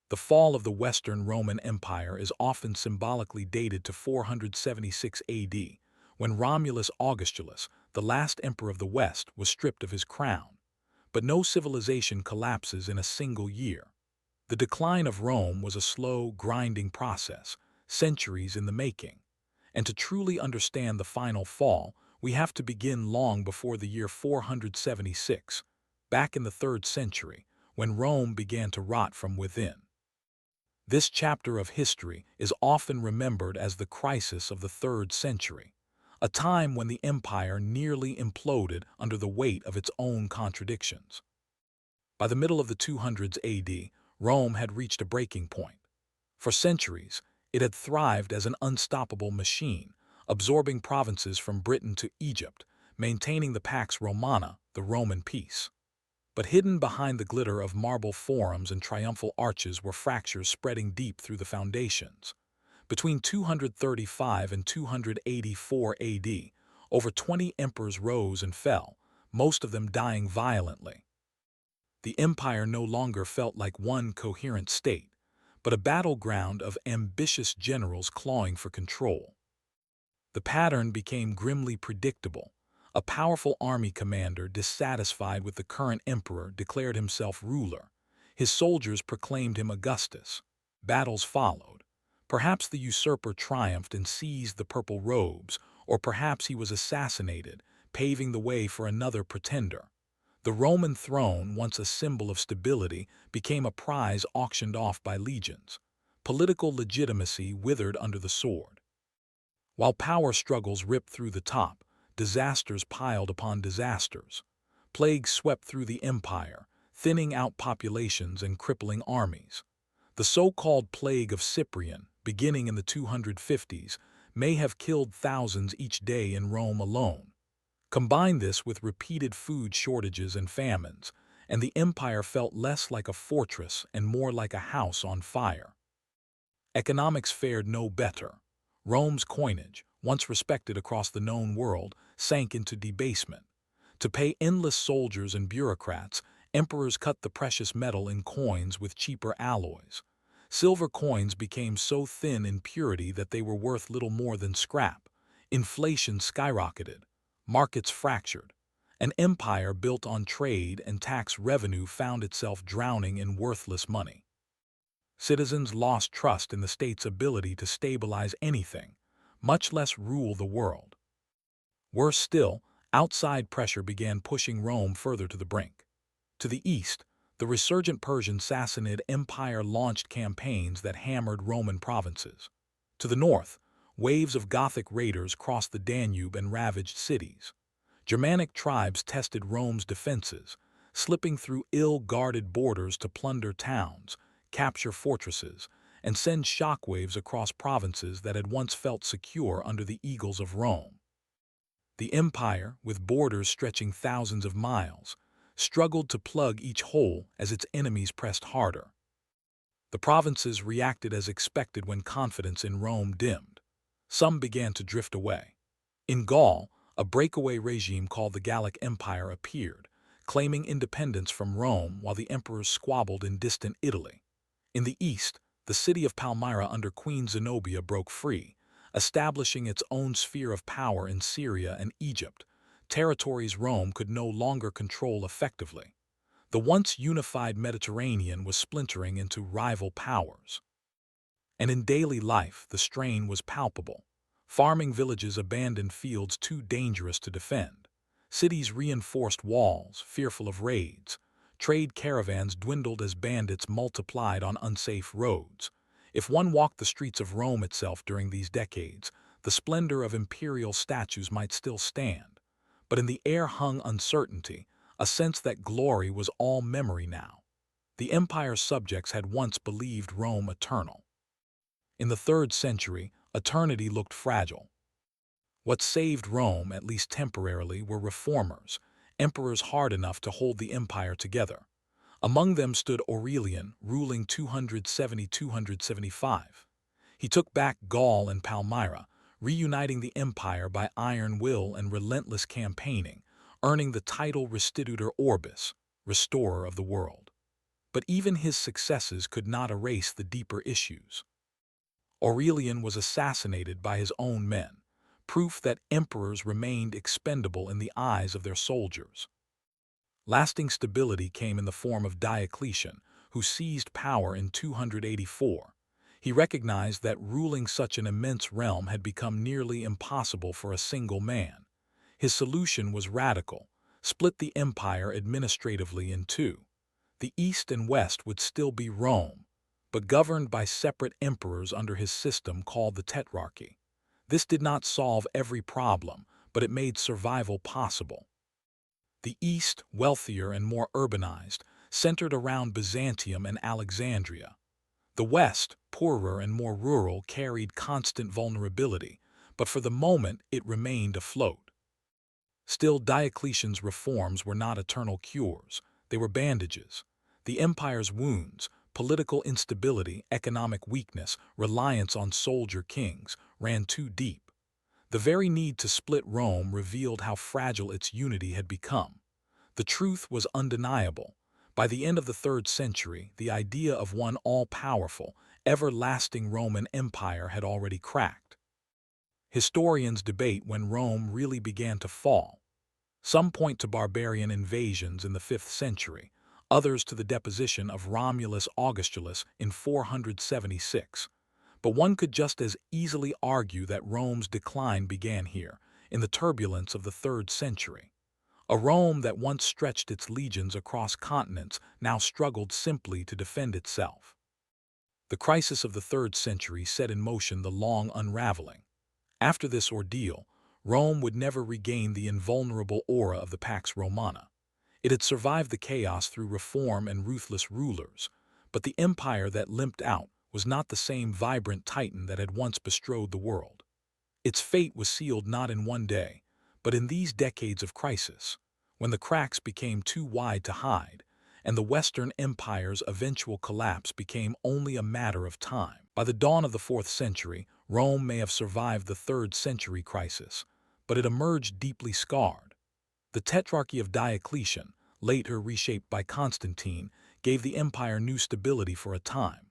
The fall of the Western Roman Empire is often symbolically dated to 476 AD, when Romulus Augustulus, the last emperor of the West, was stripped of his crown. But no civilization collapses in a single year. The decline of Rome was a slow, grinding process, centuries in the making. And to truly understand the final fall, we have to begin long before the year 476, back in the 3rd century, when Rome began to rot from within. This chapter of history is often remembered as the crisis of the 3rd century, a time when the empire nearly imploded under the weight of its own contradictions. By the middle of the 200s AD, Rome had reached a breaking point. For centuries, it had thrived as an unstoppable machine, absorbing provinces from Britain to Egypt, maintaining the Pax Romana, the Roman peace. But hidden behind the glitter of marble forums and triumphal arches were fractures spreading deep through the foundations. Between 235 and 284 AD, over 20 emperors rose and fell, most of them dying violently. The empire no longer felt like one coherent state, but a battleground of ambitious generals clawing for control. The pattern became grimly predictable. A powerful army commander, dissatisfied with the current emperor, declared himself ruler. His soldiers proclaimed him Augustus. Battles followed. Perhaps the usurper triumphed and seized the purple robes, or perhaps he was assassinated, paving the way for another pretender. The Roman throne, once a symbol of stability, became a prize auctioned off by legions. Political legitimacy withered under the sword. While power struggles ripped through the top, disasters piled upon disasters. Plagues swept through the empire, thinning out populations and crippling armies. The so-called Plague of Cyprian, beginning in the 250s, may have killed thousands each day in Rome alone. Combine this with repeated food shortages and famines, and the empire felt less like a fortress and more like a house on fire. Economics fared no better. Rome's coinage, once respected across the known world, sank into debasement. To pay endless soldiers and bureaucrats, emperors cut the precious metal in coins with cheaper alloys. Silver coins became so thin in purity that they were worth little more than scrap. Inflation skyrocketed. Markets fractured. An empire built on trade and tax revenue found itself drowning in worthless money. Citizens lost trust in the state's ability to stabilize anything, much less rule the world. Worse still, outside pressure began pushing Rome further to the brink. To the east, the resurgent Persian Sassanid Empire launched campaigns that hammered Roman provinces. To the north, waves of Gothic raiders crossed the Danube and ravaged cities. Germanic tribes tested Rome's defenses, slipping through ill-guarded borders to plunder towns, capture fortresses, and send shockwaves across provinces that had once felt secure under the eagles of Rome. The empire, with borders stretching thousands of miles, struggled to plug each hole as its enemies pressed harder. The provinces reacted as expected when confidence in Rome dimmed. Some began to drift away. In Gaul, a breakaway regime called the Gallic Empire appeared, claiming independence from Rome while the emperors squabbled in distant Italy. In the east, the city of Palmyra under Queen Zenobia broke free, establishing its own sphere of power in Syria and Egypt, territories Rome could no longer control effectively. The once unified Mediterranean was splintering into rival powers. And in daily life, the strain was palpable. Farming villages abandoned fields too dangerous to defend. Cities reinforced walls, fearful of raids. Trade caravans dwindled as bandits multiplied on unsafe roads. If one walked the streets of Rome itself during these decades, the splendor of imperial statues might still stand. But in the air hung uncertainty, a sense that glory was all memory now. The empire's subjects had once believed Rome eternal. In the 3rd century, eternity looked fragile. What saved Rome, at least temporarily, were reformers, emperors hard enough to hold the empire together. Among them stood Aurelian, ruling 270–275. He took back Gaul and Palmyra, reuniting the empire by iron will and relentless campaigning, earning the title Restitutor Orbis, restorer of the world. But even his successes could not erase the deeper issues. Aurelian was assassinated by his own men, proof that emperors remained expendable in the eyes of their soldiers. Lasting stability came in the form of Diocletian, who seized power in 284. He recognized that ruling such an immense realm had become nearly impossible for a single man. His solution was radical: split the empire administratively in two. The East and West would still be Rome, but governed by separate emperors under his system called the Tetrarchy. This did not solve every problem, but it made survival possible. The East, wealthier and more urbanized, centered around Byzantium and Alexandria. The West, poorer and more rural, carried constant vulnerability, but for the moment it remained afloat. Still, Diocletian's reforms were not eternal cures. They were bandages. The empire's wounds, political instability, economic weakness, reliance on soldier kings, ran too deep. The very need to split Rome revealed how fragile its unity had become. The truth was undeniable. By the end of the 3rd century, the idea of one all-powerful, everlasting Roman Empire had already cracked. Historians debate when Rome really began to fall. Some point to barbarian invasions in the 5th century, others to the deposition of Romulus Augustulus in 476. But one could just as easily argue that Rome's decline began here, in the turbulence of the 3rd century. A Rome that once stretched its legions across continents now struggled simply to defend itself. The crisis of the 3rd century set in motion the long unraveling. After this ordeal, Rome would never regain the invulnerable aura of the Pax Romana. It had survived the chaos through reform and ruthless rulers, but the empire that limped out was not the same vibrant titan that had once bestrode the world. Its fate was sealed not in one day, but in these decades of crisis, when the cracks became too wide to hide, and the Western Empire's eventual collapse became only a matter of time. By the dawn of the 4th century, Rome may have survived the 3rd century crisis, but it emerged deeply scarred. The Tetrarchy of Diocletian, later reshaped by Constantine, gave the empire new stability for a time.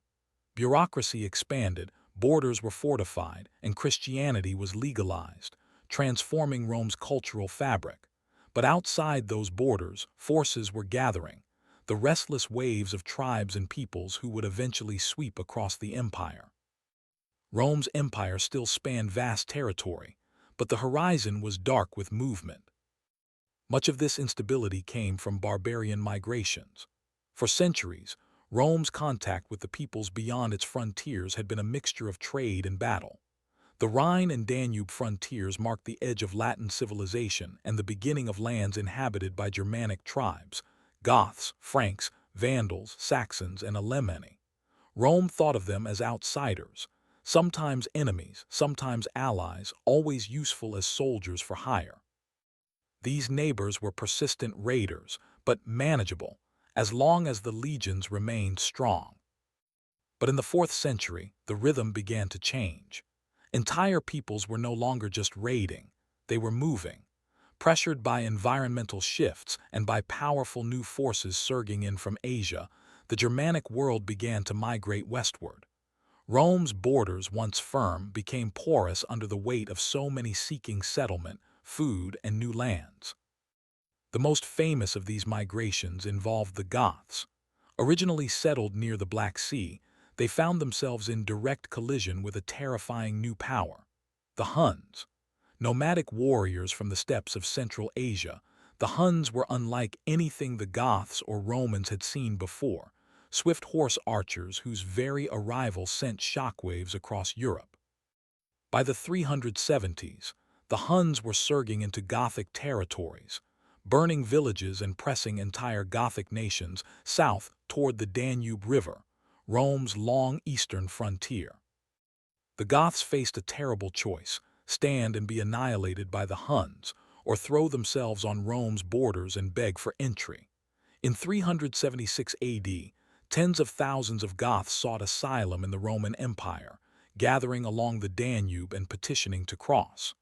Bureaucracy expanded, borders were fortified, and Christianity was legalized, transforming Rome's cultural fabric. But outside those borders, forces were gathering, the restless waves of tribes and peoples who would eventually sweep across the empire. Rome's empire still spanned vast territory, but the horizon was dark with movement. Much of this instability came from barbarian migrations. For centuries, Rome's contact with the peoples beyond its frontiers had been a mixture of trade and battle. The Rhine and Danube frontiers marked the edge of Latin civilization and the beginning of lands inhabited by Germanic tribes: Goths, Franks, Vandals, Saxons, and Alemanni. Rome thought of them as outsiders, sometimes enemies, sometimes allies, always useful as soldiers for hire. These neighbors were persistent raiders, but manageable, as long as the legions remained strong. But in the 4th century, the rhythm began to change. Entire peoples were no longer just raiding, they were moving. Pressured by environmental shifts and by powerful new forces surging in from Asia, the Germanic world began to migrate westward. Rome's borders, once firm, became porous under the weight of so many seeking settlement, food, and new lands. The most famous of these migrations involved the Goths. Originally settled near the Black Sea, they found themselves in direct collision with a terrifying new power: the Huns. Nomadic warriors from the steppes of Central Asia, the Huns were unlike anything the Goths or Romans had seen before, swift horse archers whose very arrival sent shockwaves across Europe. By the 370s, the Huns were surging into Gothic territories, burning villages and pressing entire Gothic nations south toward the Danube River, Rome's long eastern frontier. The Goths faced a terrible choice: stand and be annihilated by the Huns, or throw themselves on Rome's borders and beg for entry. In 376 AD, tens of thousands of Goths sought asylum in the Roman Empire, gathering along the Danube and petitioning to cross.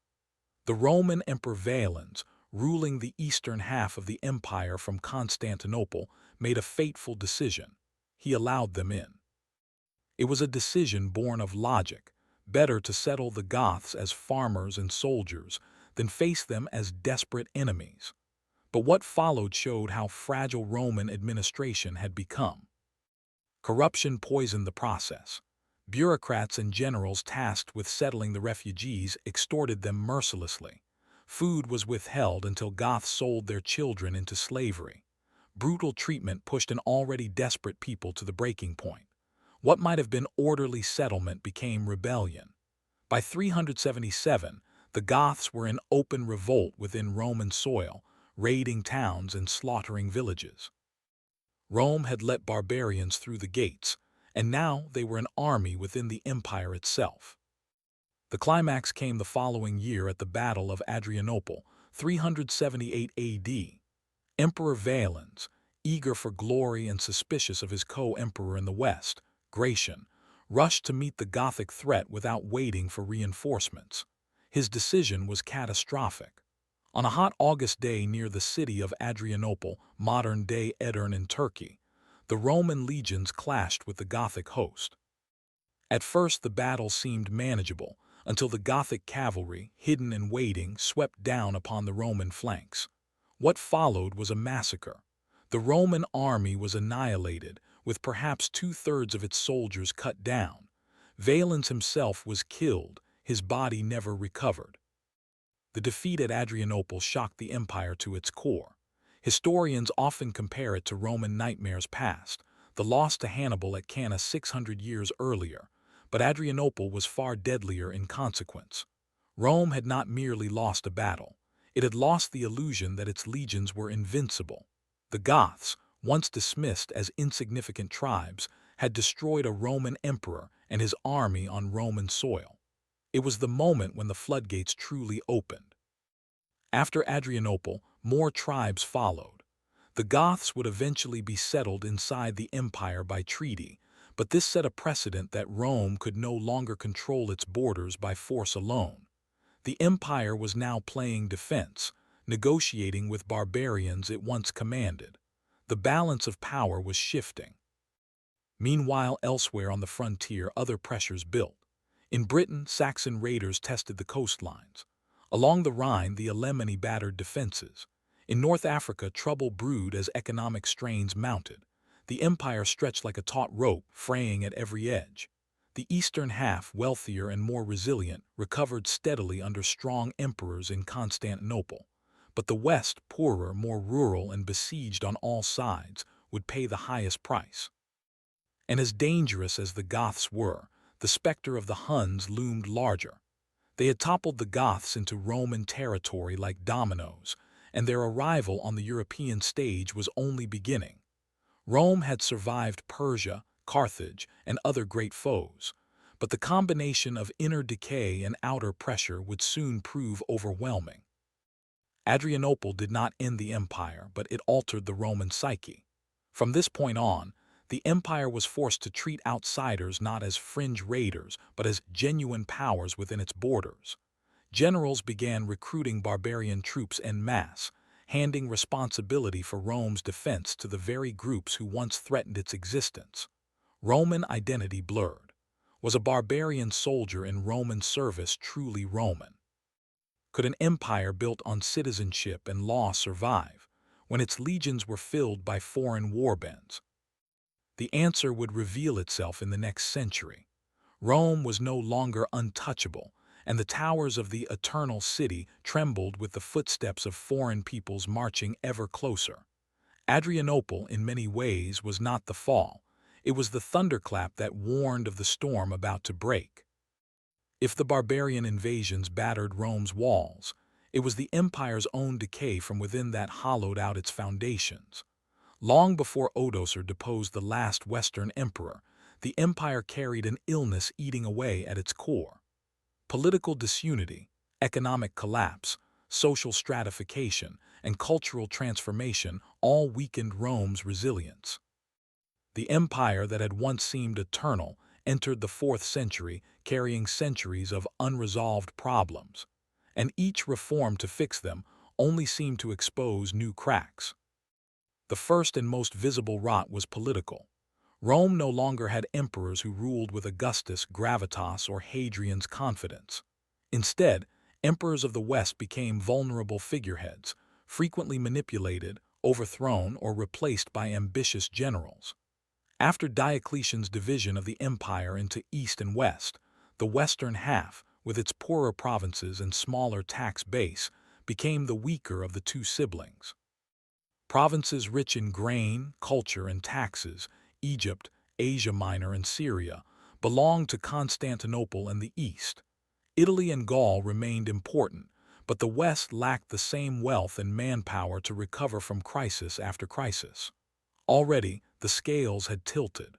The Roman Emperor Valens, ruling the eastern half of the empire from Constantinople, made a fateful decision. he allowed them in. It was a decision born of logic, better to settle the Goths as farmers and soldiers than face them as desperate enemies. But what followed showed how fragile Roman administration had become. Corruption poisoned the process. Bureaucrats and generals tasked with settling the refugees extorted them mercilessly. Food was withheld until Goths sold their children into slavery. Brutal treatment pushed an already desperate people to the breaking point. What might have been orderly settlement became rebellion. By 377, the Goths were in open revolt within Roman soil, raiding towns and slaughtering villages. Rome had let barbarians through the gates, and now they were an army within the empire itself. The climax came the following year at the Battle of Adrianople, 378 AD. Emperor Valens, eager for glory and suspicious of his co-emperor in the west, Gratian, rushed to meet the Gothic threat without waiting for reinforcements. His decision was catastrophic. On a hot August day near the city of Adrianople, modern-day Edirne in Turkey, the Roman legions clashed with the Gothic host. At first the battle seemed manageable, until the Gothic cavalry, hidden and waiting, swept down upon the Roman flanks. What followed was a massacre. The Roman army was annihilated, with perhaps two-thirds of its soldiers cut down. Valens himself was killed, his body never recovered. The defeat at Adrianople shocked the empire to its core. Historians often compare it to Roman nightmares past, the loss to Hannibal at Cannae 600 years earlier, but Adrianople was far deadlier in consequence. Rome had not merely lost a battle, it had lost the illusion that its legions were invincible. The Goths, once dismissed as insignificant tribes, had destroyed a Roman emperor and his army on Roman soil. It was the moment when the floodgates truly opened. After Adrianople, more tribes followed. The Goths would eventually be settled inside the empire by treaty, but this set a precedent that Rome could no longer control its borders by force alone. The empire was now playing defense, negotiating with barbarians it once commanded. The balance of power was shifting. Meanwhile, elsewhere on the frontier, other pressures built. In Britain, Saxon raiders tested the coastlines. Along the Rhine, the Alemanni battered defenses. In North Africa, trouble brewed as economic strains mounted. The empire stretched like a taut rope, fraying at every edge. The eastern half, wealthier and more resilient, recovered steadily under strong emperors in Constantinople. But the west, poorer, more rural, and besieged on all sides, would pay the highest price. And as dangerous as the Goths were, the specter of the Huns loomed larger. They had toppled the Goths into Roman territory like dominoes, and their arrival on the European stage was only beginning. Rome had survived Persia, Carthage, and other great foes, but the combination of inner decay and outer pressure would soon prove overwhelming. Adrianople did not end the empire, but it altered the Roman psyche. From this point on, the empire was forced to treat outsiders not as fringe raiders, but as genuine powers within its borders. Generals began recruiting barbarian troops en masse, handing responsibility for Rome's defense to the very groups who once threatened its existence. Roman identity blurred. Was a barbarian soldier in Roman service truly Roman? Could an empire built on citizenship and law survive, when its legions were filled by foreign warbands? The answer would reveal itself in the next century. Rome was no longer untouchable, and the towers of the eternal city trembled with the footsteps of foreign peoples marching ever closer. Adrianople, in many ways, was not the fall. It was the thunderclap that warned of the storm about to break. If the barbarian invasions battered Rome's walls, it was the empire's own decay from within that hollowed out its foundations. Long before Odoacer deposed the last Western emperor, the empire carried an illness eating away at its core. Political disunity, economic collapse, social stratification, and cultural transformation all weakened Rome's resilience. The empire that had once seemed eternal entered the 4th century carrying centuries of unresolved problems, and each reform to fix them only seemed to expose new cracks. The first and most visible rot was political. Rome no longer had emperors who ruled with Augustus' gravitas or Hadrian's confidence. Instead, emperors of the West became vulnerable figureheads, frequently manipulated, overthrown, or replaced by ambitious generals. After Diocletian's division of the empire into East and West, the western half, with its poorer provinces and smaller tax base, became the weaker of the two siblings. Provinces rich in grain, culture, and taxes, Egypt, Asia Minor, and Syria, belonged to Constantinople and the East. Italy and Gaul remained important, but the West lacked the same wealth and manpower to recover from crisis after crisis. Already, the scales had tilted.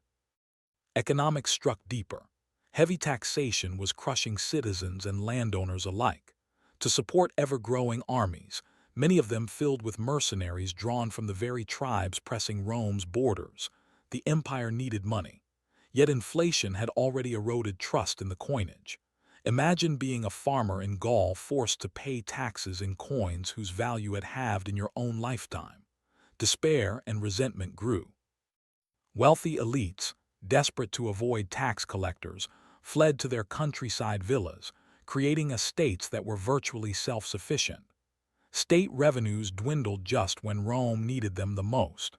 Economics struck deeper. Heavy taxation was crushing citizens and landowners alike. To support ever-growing armies, many of them filled with mercenaries drawn from the very tribes pressing Rome's borders, the empire needed money. Yet inflation had already eroded trust in the coinage. Imagine being a farmer in Gaul forced to pay taxes in coins whose value had halved in your own lifetime. Despair and resentment grew. Wealthy elites, desperate to avoid tax collectors, fled to their countryside villas, creating estates that were virtually self-sufficient. State revenues dwindled just when Rome needed them the most.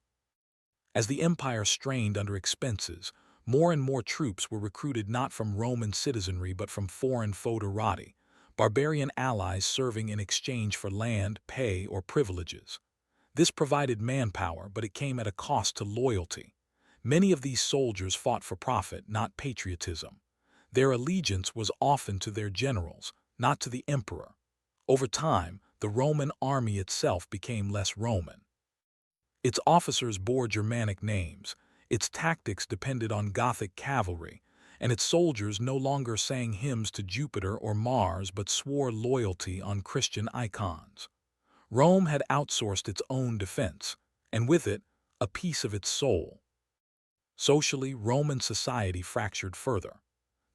As the empire strained under expenses, more and more troops were recruited not from Roman citizenry but from foreign foederati, barbarian allies serving in exchange for land, pay, or privileges. This provided manpower, but it came at a cost to loyalty. Many of these soldiers fought for profit, not patriotism. Their allegiance was often to their generals, not to the emperor. Over time, the Roman army itself became less Roman. Its officers bore Germanic names, its tactics depended on Gothic cavalry, and its soldiers no longer sang hymns to Jupiter or Mars but swore loyalty on Christian icons. Rome had outsourced its own defense, and with it, a piece of its soul. Socially, Roman society fractured further.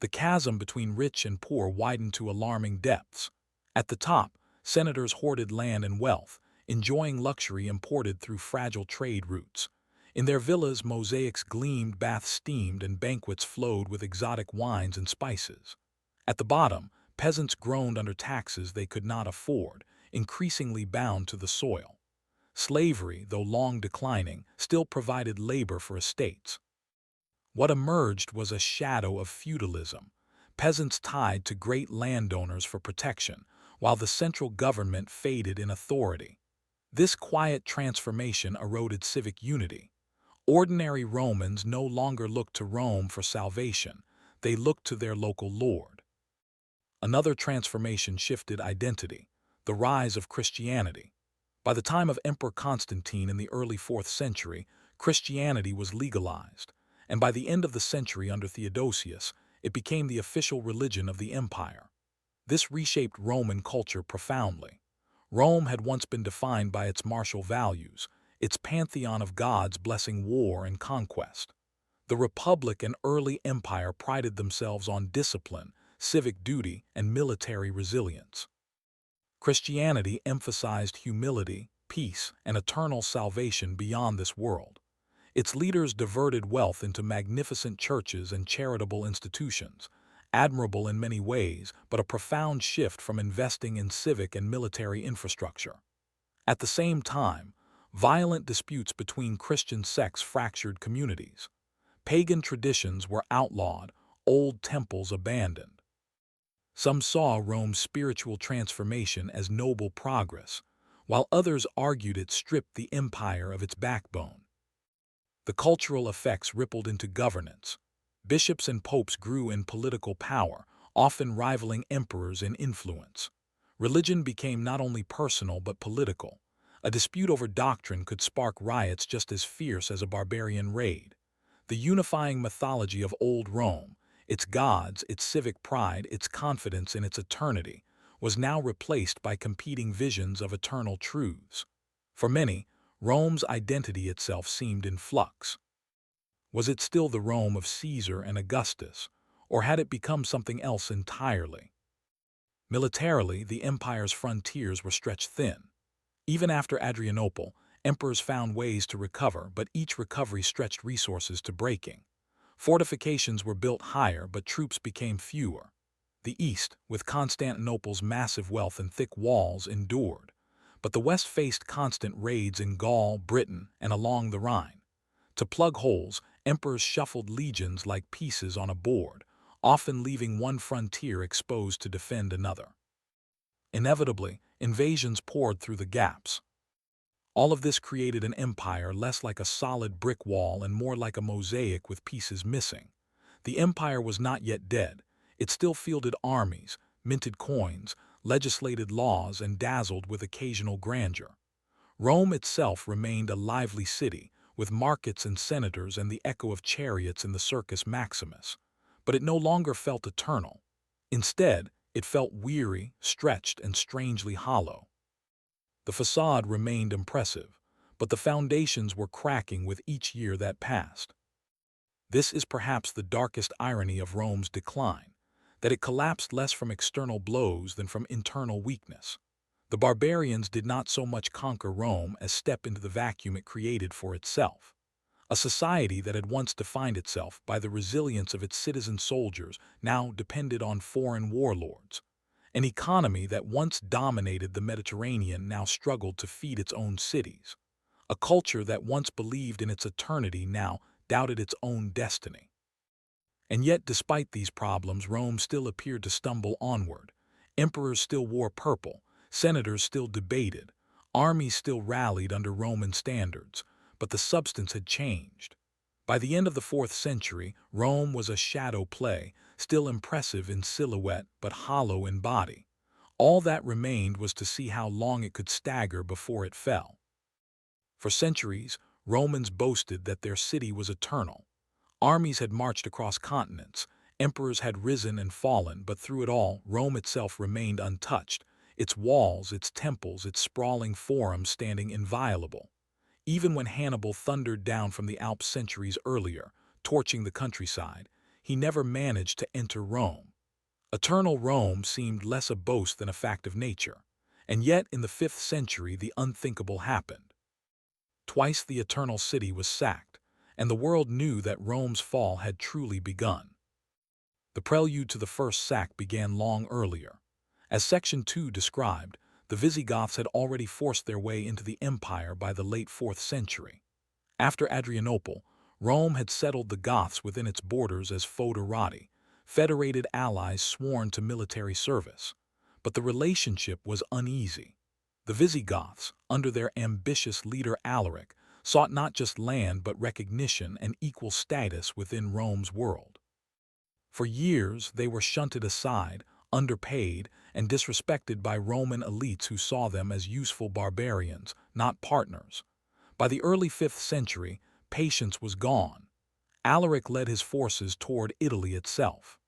The chasm between rich and poor widened to alarming depths. At the top, senators hoarded land and wealth, enjoying luxury imported through fragile trade routes. In their villas, mosaics gleamed, baths steamed, and banquets flowed with exotic wines and spices. At the bottom, peasants groaned under taxes they could not afford, increasingly bound to the soil. Slavery, though long declining, still provided labor for estates. What emerged was a shadow of feudalism, peasants tied to great landowners for protection, while the central government faded in authority. This quiet transformation eroded civic unity. Ordinary Romans no longer looked to Rome for salvation, they looked to their local lord. Another transformation shifted identity, the rise of Christianity. By the time of Emperor Constantine in the early 4th century, Christianity was legalized, and by the end of the century under Theodosius, it became the official religion of the empire. This reshaped Roman culture profoundly. Rome had once been defined by its martial values, its pantheon of gods blessing war and conquest. The Republic and early empire prided themselves on discipline, civic duty, and military resilience. Christianity emphasized humility, peace, and eternal salvation beyond this world. Its leaders diverted wealth into magnificent churches and charitable institutions, admirable in many ways, but a profound shift from investing in civic and military infrastructure. At the same time, violent disputes between Christian sects fractured communities. Pagan traditions were outlawed, old temples abandoned. Some saw Rome's spiritual transformation as noble progress, while others argued it stripped the empire of its backbone. The cultural effects rippled into governance. Bishops and popes grew in political power, often rivaling emperors in influence. Religion became not only personal but political. A dispute over doctrine could spark riots just as fierce as a barbarian raid. The unifying mythology of old Rome, its gods, its civic pride, its confidence in its eternity, was now replaced by competing visions of eternal truths. For many, Rome's identity itself seemed in flux. Was it still the Rome of Caesar and Augustus, or had it become something else entirely? Militarily, the empire's frontiers were stretched thin. Even after Adrianople, emperors found ways to recover, but each recovery stretched resources to breaking. Fortifications were built higher, but troops became fewer. The east, with Constantinople's massive wealth and thick walls, endured, but the west faced constant raids in Gaul, Britain, and along the Rhine. To plug holes, emperors shuffled legions like pieces on a board, often leaving one frontier exposed to defend another. Inevitably, invasions poured through the gaps. All of this created an empire less like a solid brick wall and more like a mosaic with pieces missing. The empire was not yet dead. It still fielded armies, minted coins, legislated laws, and dazzled with occasional grandeur. Rome itself remained a lively city, with markets and senators and the echo of chariots in the Circus Maximus. But it no longer felt eternal. Instead, it felt weary, stretched, and strangely hollow. The facade remained impressive, but the foundations were cracking with each year that passed. This is perhaps the darkest irony of Rome's decline, that it collapsed less from external blows than from internal weakness. The barbarians did not so much conquer Rome as step into the vacuum it created for itself. A society that had once defined itself by the resilience of its citizen soldiers now depended on foreign warlords. An economy that once dominated the Mediterranean now struggled to feed its own cities. A culture that once believed in its eternity now doubted its own destiny. And yet, despite these problems, Rome still appeared to stumble onward. Emperors still wore purple, senators still debated, armies still rallied under Roman standards, but the substance had changed. By the end of the 4th century, Rome was a shadow play, still impressive in silhouette but hollow in body. All that remained was to see how long it could stagger before it fell. For centuries, Romans boasted that their city was eternal. Armies had marched across continents, emperors had risen and fallen, but through it all, Rome itself remained untouched, its walls, its temples, its sprawling forum standing inviolable. Even when Hannibal thundered down from the Alps centuries earlier, torching the countryside, he never managed to enter Rome. Eternal Rome seemed less a boast than a fact of nature, and yet in the 5th century the unthinkable happened. Twice the eternal city was sacked, and the world knew that Rome's fall had truly begun. The prelude to the first sack began long earlier. As Section 2 described, the Visigoths had already forced their way into the empire by the late 4th century. After Adrianople, Rome had settled the Goths within its borders as foederati, federated allies sworn to military service. But the relationship was uneasy. The Visigoths, under their ambitious leader Alaric, sought not just land but recognition and equal status within Rome's world. For years, they were shunted aside, underpaid, and disrespected by Roman elites who saw them as useful barbarians, not partners. By the early 5th century, patience was gone. Alaric led his forces toward Italy itself.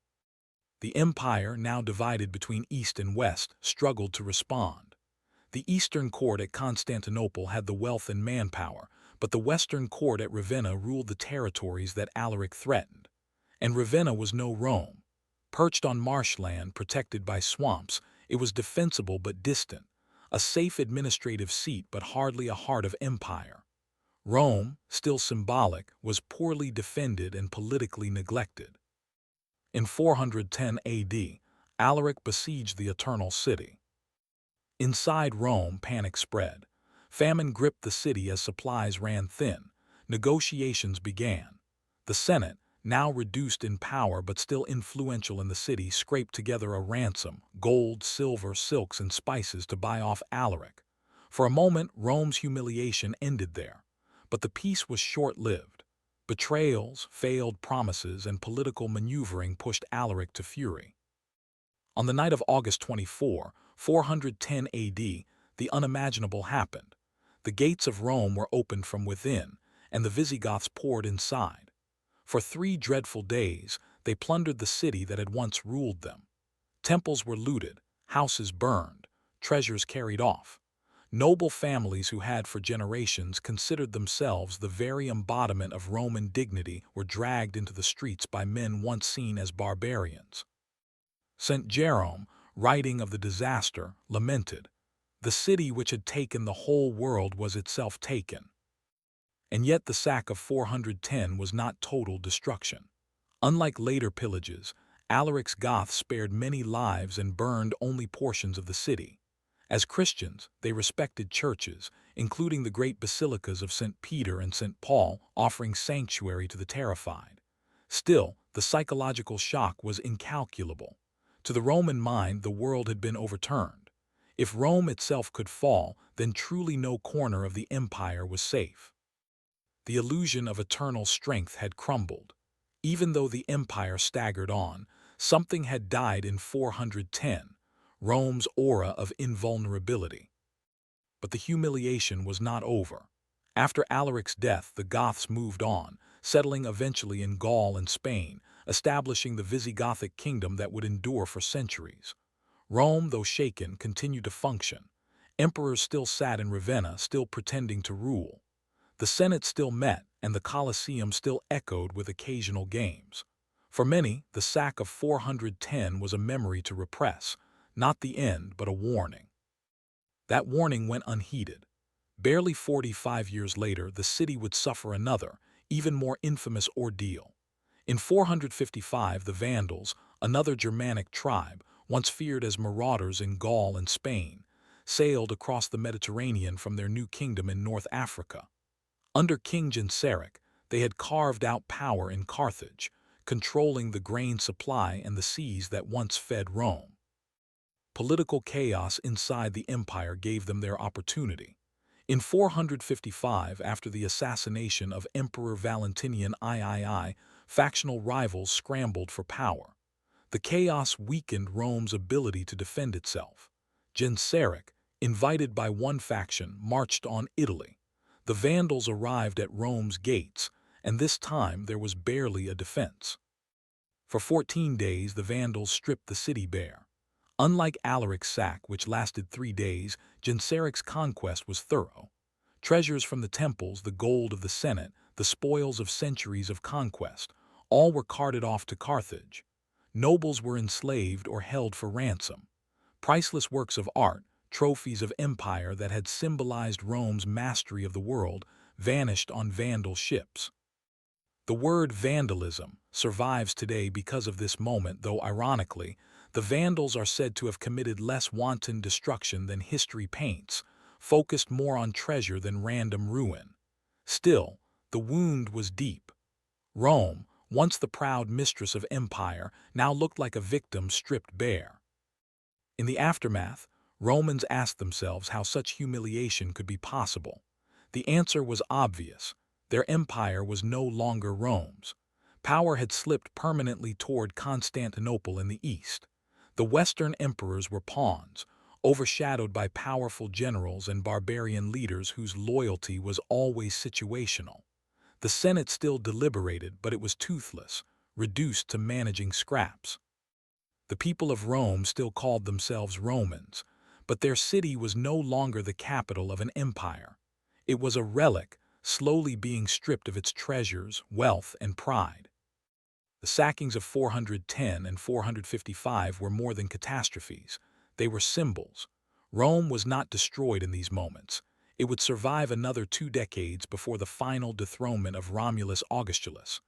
The empire, now divided between East and West, struggled to respond. The Eastern court at Constantinople had the wealth and manpower, but the Western court at Ravenna ruled the territories that Alaric threatened. And Ravenna was no Rome. Perched on marshland protected by swamps, it was defensible but distant, a safe administrative seat but hardly a heart of empire. Rome, still symbolic, was poorly defended and politically neglected. In 410 AD, Alaric besieged the Eternal City. Inside Rome, panic spread. Famine gripped the city as supplies ran thin. Negotiations began. The Senate, now reduced in power but still influential in the city, scraped together a ransom, gold, silver, silks, and spices to buy off Alaric. For a moment, Rome's humiliation ended there. But the peace was short-lived. Betrayals, failed promises, and political maneuvering pushed Alaric to fury. On the night of August 24, 410 AD, the unimaginable happened. The gates of Rome were opened from within, and the Visigoths poured inside. For 3 dreadful days, they plundered the city that had once ruled them. Temples were looted, houses burned, treasures carried off. Noble families who had for generations considered themselves the very embodiment of Roman dignity were dragged into the streets by men once seen as barbarians. St. Jerome, writing of the disaster, lamented, The city which had taken the whole world was itself taken. And yet the sack of 410 was not total destruction. Unlike later pillages, Alaric's Goths spared many lives and burned only portions of the city. As Christians, they respected churches, including the great basilicas of St. Peter and St. Paul, offering sanctuary to the terrified. Still, the psychological shock was incalculable. To the Roman mind, the world had been overturned. If Rome itself could fall, then truly no corner of the empire was safe. The illusion of eternal strength had crumbled. Even though the empire staggered on, something had died in 410, Rome's aura of invulnerability. But the humiliation was not over. After Alaric's death, the Goths moved on, settling eventually in Gaul and Spain, establishing the Visigothic kingdom that would endure for centuries. Rome, though shaken, continued to function. Emperors still sat in Ravenna, still pretending to rule. The Senate still met, and the Colosseum still echoed with occasional games. For many, the sack of 410 was a memory to repress, not the end, but a warning. That warning went unheeded. Barely 45 years later, the city would suffer another, even more infamous ordeal. In 455, the Vandals, another Germanic tribe, once feared as marauders in Gaul and Spain, sailed across the Mediterranean from their new kingdom in North Africa. Under King Genseric, they had carved out power in Carthage, controlling the grain supply and the seas that once fed Rome. Political chaos inside the empire gave them their opportunity. In 455, after the assassination of Emperor Valentinian III, factional rivals scrambled for power. The chaos weakened Rome's ability to defend itself. Genseric, invited by one faction, marched on Italy. The Vandals arrived at Rome's gates, and this time there was barely a defense. For 14 days, the Vandals stripped the city bare. Unlike Alaric's sack, which lasted 3 days, Genseric's conquest was thorough. Treasures from the temples, the gold of the Senate, the spoils of centuries of conquest, all were carted off to Carthage. Nobles were enslaved or held for ransom. Priceless works of art, trophies of empire that had symbolized Rome's mastery of the world, vanished on Vandal ships. The word vandalism survives today because of this moment, though ironically, the Vandals are said to have committed less wanton destruction than history paints, focused more on treasure than random ruin. Still, the wound was deep. Rome, once the proud mistress of empire, now looked like a victim stripped bare. In the aftermath, Romans asked themselves how such humiliation could be possible. The answer was obvious. Their empire was no longer Rome's. Power had slipped permanently toward Constantinople in the east. The Western emperors were pawns, overshadowed by powerful generals and barbarian leaders whose loyalty was always situational. The Senate still deliberated, but it was toothless, reduced to managing scraps. The people of Rome still called themselves Romans, but their city was no longer the capital of an empire. It was a relic, slowly being stripped of its treasures, wealth, and pride. The sackings of 410 and 455 were more than catastrophes. They were symbols. Rome was not destroyed in these moments. It would survive another 2 decades before the final dethronement of Romulus Augustulus.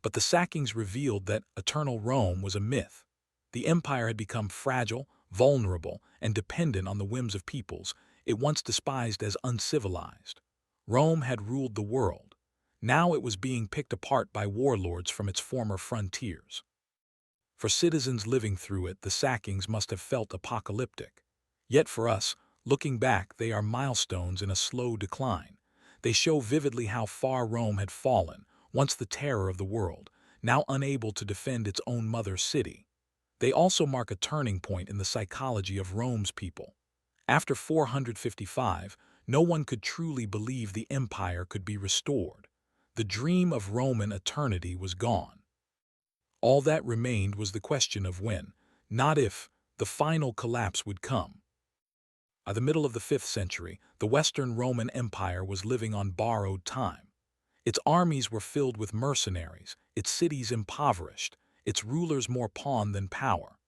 But the sackings revealed that eternal Rome was a myth. The empire had become fragile, vulnerable, and dependent on the whims of peoples it once despised as uncivilized. Rome had ruled the world. Now it was being picked apart by warlords from its former frontiers. For citizens living through it, the sackings must have felt apocalyptic. Yet for us, looking back, they are milestones in a slow decline. They show vividly how far Rome had fallen, once the terror of the world, now unable to defend its own mother city. They also mark a turning point in the psychology of Rome's people. After 455, no one could truly believe the empire could be restored. The dream of Roman eternity was gone. All that remained was the question of when, not if, the final collapse would come. By the middle of the 5th century, the Western Roman Empire was living on borrowed time. Its armies were filled with mercenaries, its cities impoverished, its rulers more pawn than power.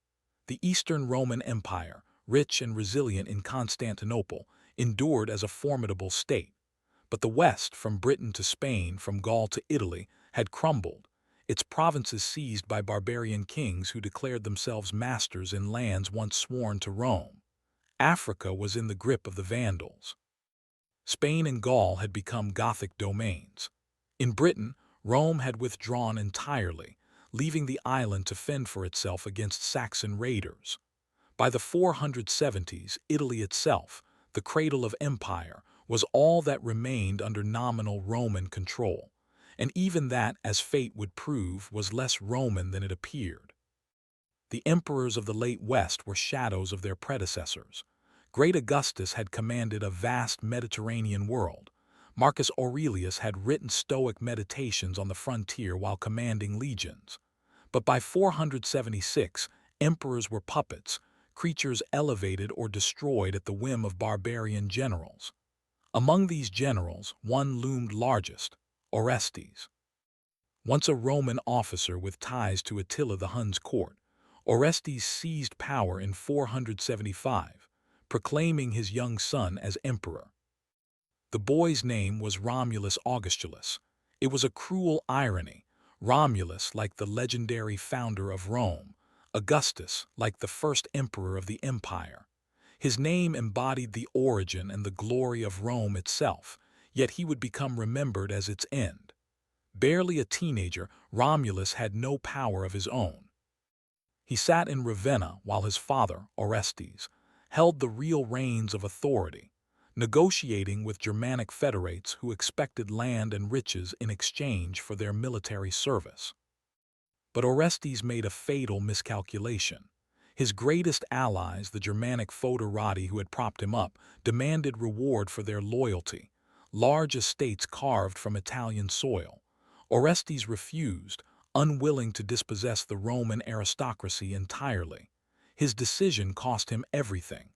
The Eastern Roman Empire, rich and resilient in Constantinople, endured as a formidable state. But the West, from Britain to Spain, from Gaul to Italy, had crumbled, its provinces seized by barbarian kings who declared themselves masters in lands once sworn to Rome. Africa was in the grip of the Vandals. Spain and Gaul had become Gothic domains. In Britain, Rome had withdrawn entirely, leaving the island to fend for itself against Saxon raiders. By the 470s, Italy itself, the cradle of empire, was all that remained under nominal Roman control, and even that, as fate would prove, was less Roman than it appeared. The emperors of the late West were shadows of their predecessors. Great Augustus had commanded a vast Mediterranean world. Marcus Aurelius had written stoic meditations on the frontier while commanding legions. But by 476, emperors were puppets, creatures elevated or destroyed at the whim of barbarian generals. Among these generals, one loomed largest, Orestes. Once a Roman officer with ties to Attila the Hun's court, Orestes seized power in 475, proclaiming his young son as emperor. The boy's name was Romulus Augustulus. It was a cruel irony, Romulus like the legendary founder of Rome, Augustus like the first emperor of the empire. His name embodied the origin and the glory of Rome itself, yet he would become remembered as its end. Barely a teenager, Romulus had no power of his own. He sat in Ravenna while his father, Orestes, held the real reins of authority, negotiating with Germanic federates who expected land and riches in exchange for their military service. But Orestes made a fatal miscalculation. His greatest allies, the Germanic foederati who had propped him up, demanded reward for their loyalty, large estates carved from Italian soil. Orestes refused, unwilling to dispossess the Roman aristocracy entirely. His decision cost him everything.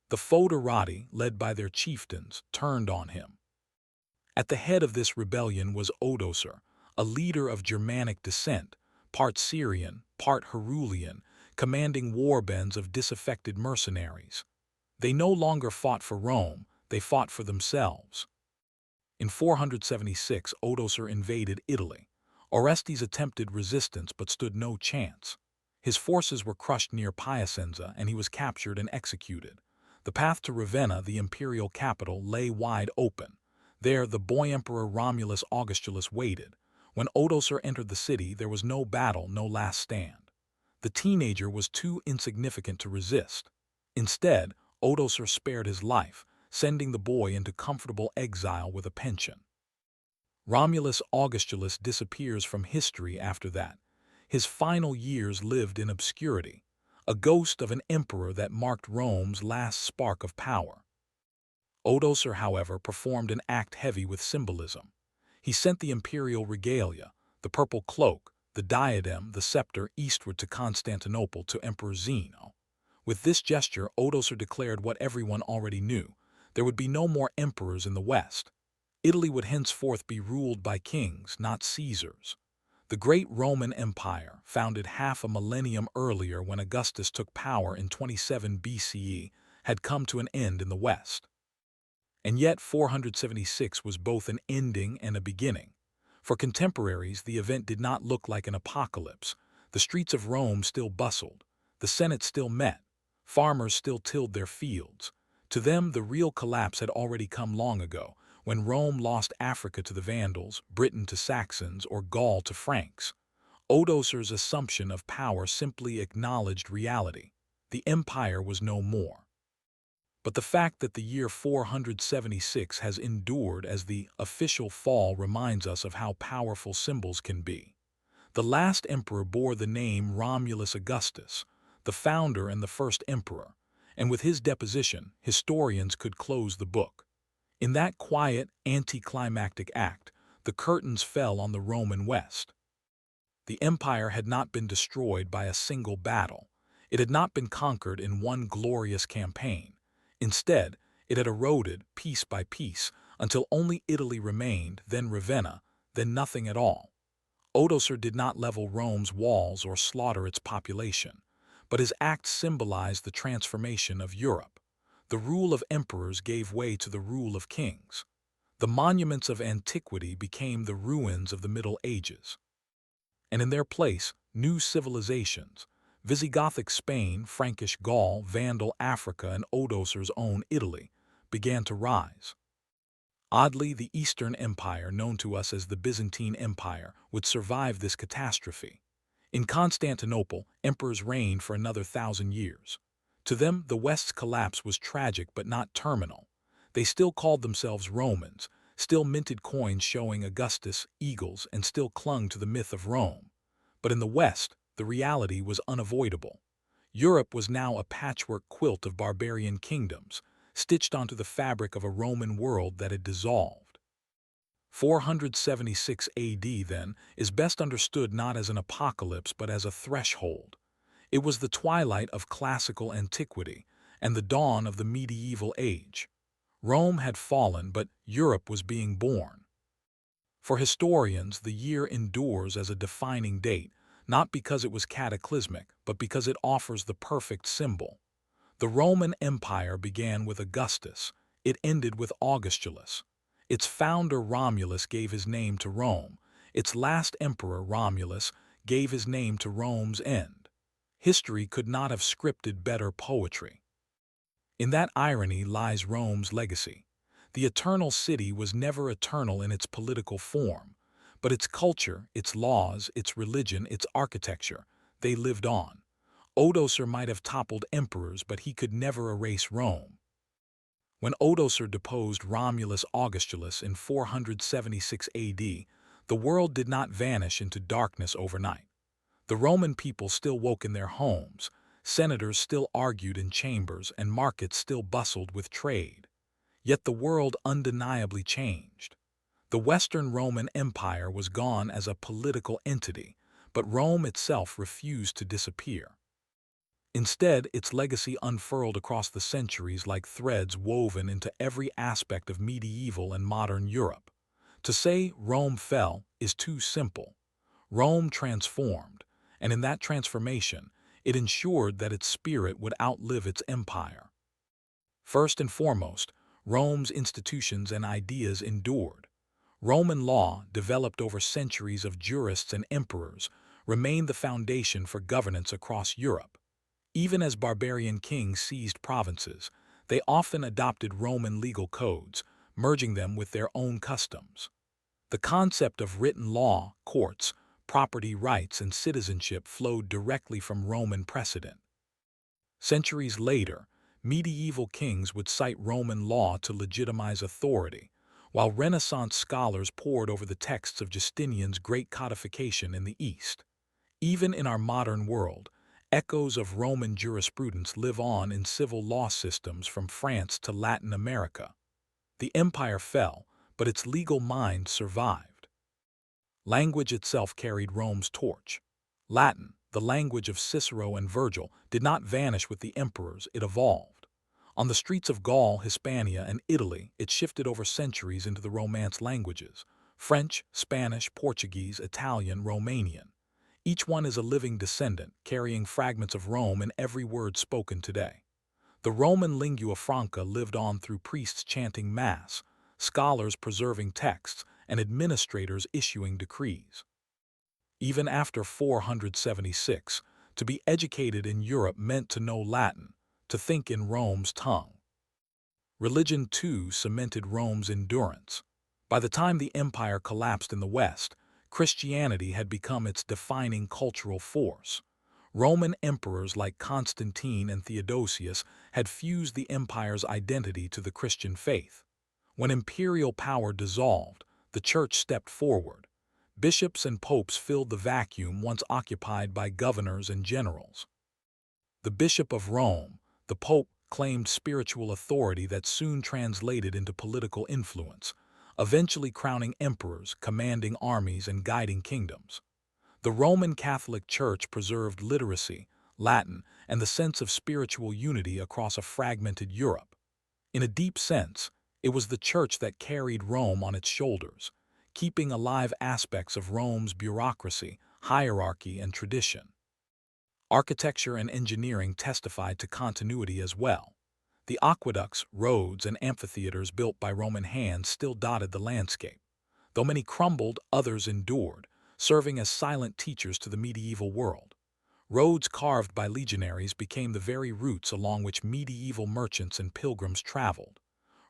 The foederati, led by their chieftains, turned on him. At the head of this rebellion was Odoacer, a leader of Germanic descent, part Syrian, part Herulian, commanding warbands of disaffected mercenaries. They no longer fought for Rome, they fought for themselves. In 476, Odoacer invaded Italy. Orestes attempted resistance but stood no chance. His forces were crushed near Piacenza and he was captured and executed. The path to Ravenna, the imperial capital, lay wide open. There, the boy emperor Romulus Augustulus waited. When Odoacer entered the city, there was no battle, no last stand. The teenager was too insignificant to resist. Instead, Odoacer spared his life, sending the boy into comfortable exile with a pension. Romulus Augustulus disappears from history after that. His final years lived in obscurity, a ghost of an emperor that marked Rome's last spark of power. Odoacer, however, performed an act heavy with symbolism. He sent the imperial regalia, the purple cloak, the diadem, the scepter, eastward to Constantinople to Emperor Zeno. With this gesture, Odoacer declared what everyone already knew. There would be no more emperors in the West. Italy would henceforth be ruled by kings, not Caesars. The great Roman Empire, founded half a millennium earlier when Augustus took power in 27 BCE, had come to an end in the West. And yet 476 was both an ending and a beginning. For contemporaries, the event did not look like an apocalypse. The streets of Rome still bustled. The Senate still met. Farmers still tilled their fields. To them, the real collapse had already come long ago, when Rome lost Africa to the Vandals, Britain to Saxons, or Gaul to Franks. Odoacer's assumption of power simply acknowledged reality. The empire was no more. But the fact that the year 476 has endured as the official fall reminds us of how powerful symbols can be. The last emperor bore the name Romulus Augustus, the founder and the first emperor, and with his deposition, historians could close the book. In that quiet, anticlimactic act, the curtains fell on the Roman West. The empire had not been destroyed by a single battle. It had not been conquered in one glorious campaign. Instead, it had eroded piece by piece until only Italy remained, then Ravenna, then nothing at all. Odoacer did not level Rome's walls or slaughter its population, but his acts symbolized the transformation of Europe. The rule of emperors gave way to the rule of kings. The monuments of antiquity became the ruins of the Middle Ages. And in their place, new civilizations, Visigothic Spain, Frankish Gaul, Vandal Africa, and Odoacer's own Italy, began to rise. Oddly, the Eastern Empire, known to us as the Byzantine Empire, would survive this catastrophe. In Constantinople, emperors reigned for another 1,000 years. To them, the West's collapse was tragic but not terminal. They still called themselves Romans, still minted coins showing Augustus, eagles, and still clung to the myth of Rome. But in the West, the reality was unavoidable. Europe was now a patchwork quilt of barbarian kingdoms, stitched onto the fabric of a Roman world that had dissolved. 476 AD, then, is best understood not as an apocalypse but as a threshold. It was the twilight of classical antiquity and the dawn of the medieval age. Rome had fallen, but Europe was being born. For historians, the year endures as a defining date, not because it was cataclysmic, but because it offers the perfect symbol. The Roman Empire began with Augustus. It ended with Augustulus. Its founder Romulus gave his name to Rome. Its last emperor Romulus gave his name to Rome's end. History could not have scripted better poetry. In that irony lies Rome's legacy. The eternal city was never eternal in its political form, but its culture, its laws, its religion, its architecture, they lived on. Odoacer might have toppled emperors, but he could never erase Rome. When Odoacer deposed Romulus Augustulus in 476 AD, the world did not vanish into darkness overnight. The Roman people still woke in their homes, senators still argued in chambers, and markets still bustled with trade. Yet the world undeniably changed. The Western Roman Empire was gone as a political entity, but Rome itself refused to disappear. Instead, its legacy unfurled across the centuries like threads woven into every aspect of medieval and modern Europe. To say Rome fell is too simple. Rome transformed, and in that transformation, it ensured that its spirit would outlive its empire. First and foremost, Rome's institutions and ideas endured. Roman law, developed over centuries of jurists and emperors, remained the foundation for governance across Europe. Even as barbarian kings seized provinces, they often adopted Roman legal codes, merging them with their own customs. The concept of written law, courts, property rights, and citizenship flowed directly from Roman precedent. Centuries later, medieval kings would cite Roman law to legitimize authority, while Renaissance scholars pored over the texts of Justinian's great codification in the East. Even in our modern world, echoes of Roman jurisprudence live on in civil law systems from France to Latin America. The empire fell, but its legal mind survived. Language itself carried Rome's torch. Latin, the language of Cicero and Virgil, did not vanish with the emperors, it evolved. On the streets of Gaul, Hispania, and Italy, it shifted over centuries into the Romance languages: French, Spanish, Portuguese, Italian, Romanian. Each one is a living descendant, carrying fragments of Rome in every word spoken today. The Roman lingua franca lived on through priests chanting Mass, scholars preserving texts, and administrators issuing decrees. Even after 476, to be educated in Europe meant to know Latin, to think in Rome's tongue. Religion, too, cemented Rome's endurance. By the time the empire collapsed in the West, Christianity had become its defining cultural force. Roman emperors like Constantine and Theodosius had fused the empire's identity to the Christian faith. When imperial power dissolved, the church stepped forward. Bishops and popes filled the vacuum once occupied by governors and generals. The Bishop of Rome, the Pope, claimed spiritual authority that soon translated into political influence, eventually crowning emperors, commanding armies, and guiding kingdoms. The Roman Catholic Church preserved literacy, Latin, and the sense of spiritual unity across a fragmented Europe. In a deep sense, it was the Church that carried Rome on its shoulders, keeping alive aspects of Rome's bureaucracy, hierarchy, and tradition. Architecture and engineering testified to continuity as well. The aqueducts, roads, and amphitheaters built by Roman hands still dotted the landscape. Though many crumbled, others endured, serving as silent teachers to the medieval world. Roads carved by legionaries became the very routes along which medieval merchants and pilgrims traveled.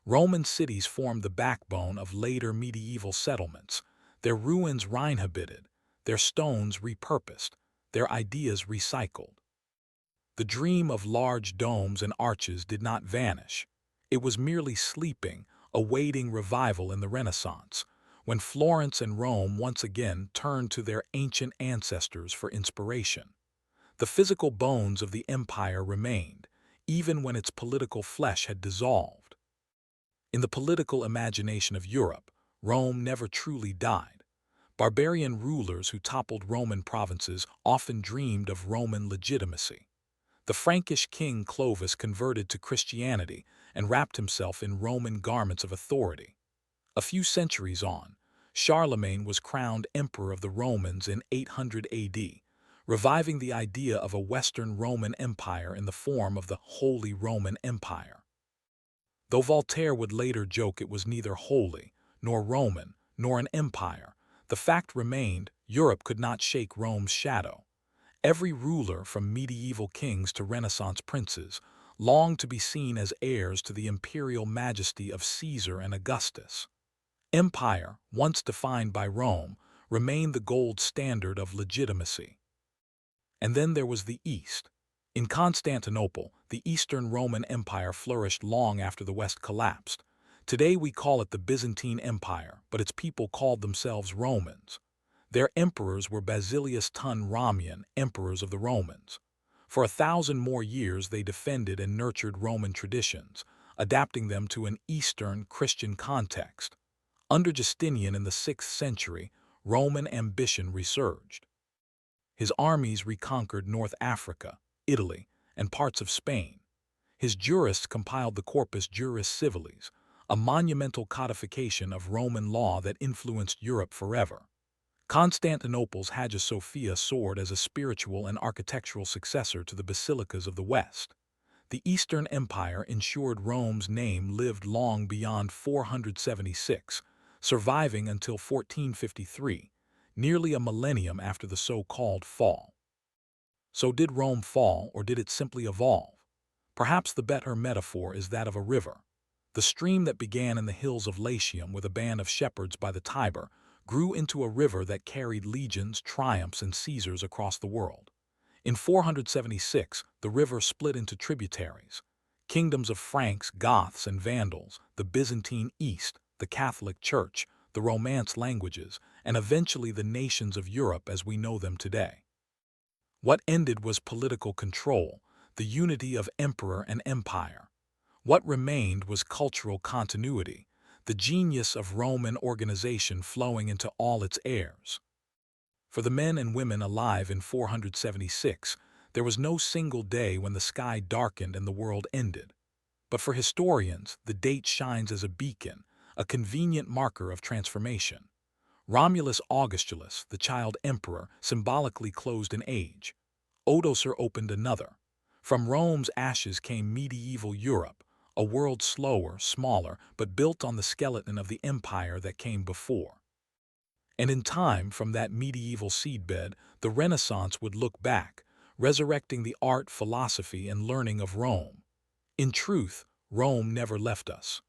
Roman cities formed the backbone of later medieval settlements, their ruins re-inhabited, their stones repurposed, their ideas recycled. The dream of large domes and arches did not vanish. It was merely sleeping, awaiting revival in the Renaissance, when Florence and Rome once again turned to their ancient ancestors for inspiration. The physical bones of the empire remained, even when its political flesh had dissolved. In the political imagination of Europe, Rome never truly died. Barbarian rulers who toppled Roman provinces often dreamed of Roman legitimacy. The Frankish king Clovis converted to Christianity and wrapped himself in Roman garments of authority. A few centuries on, Charlemagne was crowned emperor of the Romans in 800 AD, reviving the idea of a Western Roman Empire in the form of the Holy Roman Empire. Though Voltaire would later joke it was neither holy, nor Roman, nor an empire, the fact remained Europe could not shake Rome's shadow. Every ruler, from medieval kings to Renaissance princes, longed to be seen as heirs to the imperial majesty of Caesar and Augustus. Empire, once defined by Rome, remained the gold standard of legitimacy. And then there was the East. In Constantinople, the Eastern Roman Empire flourished long after the West collapsed. Today we call it the Byzantine Empire, but its people called themselves Romans. Their emperors were Basilius Tun Ramian, emperors of the Romans. For 1,000 more years they defended and nurtured Roman traditions, adapting them to an Eastern Christian context. Under Justinian in the 6th century, Roman ambition resurged. His armies reconquered North Africa, Italy, and parts of Spain. His jurists compiled the Corpus Juris Civilis, a monumental codification of Roman law that influenced Europe forever. Constantinople's Hagia Sophia soared as a spiritual and architectural successor to the basilicas of the West. The Eastern Empire ensured Rome's name lived long beyond 476, surviving until 1453, nearly a millennium after the so-called fall. So did Rome fall, or did it simply evolve? Perhaps the better metaphor is that of a river. The stream that began in the hills of Latium with a band of shepherds by the Tiber grew into a river that carried legions, triumphs, and Caesars across the world. In 476, the river split into tributaries. Kingdoms of Franks, Goths, and Vandals, the Byzantine East, the Catholic Church, the Romance languages, and eventually the nations of Europe as we know them today. What ended was political control, the unity of emperor and empire. What remained was cultural continuity, the genius of Roman organization flowing into all its heirs. For the men and women alive in 476, there was no single day when the sky darkened and the world ended. But for historians, the date shines as a beacon, a convenient marker of transformation. Romulus Augustulus, the child emperor, symbolically closed an age. Odoacer opened another. From Rome's ashes came medieval Europe, a world slower, smaller, but built on the skeleton of the empire that came before. And in time, from that medieval seedbed, the Renaissance would look back, resurrecting the art, philosophy, and learning of Rome. In truth, Rome never left us.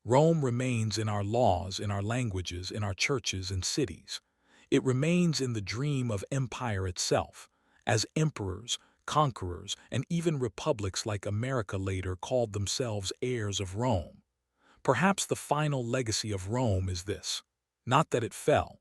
Rome remains in our laws, in our languages, in our churches and cities. It remains in the dream of empire itself, as emperors, conquerors, and even republics like America later called themselves heirs of Rome. Perhaps the final legacy of Rome is this: not that it fell,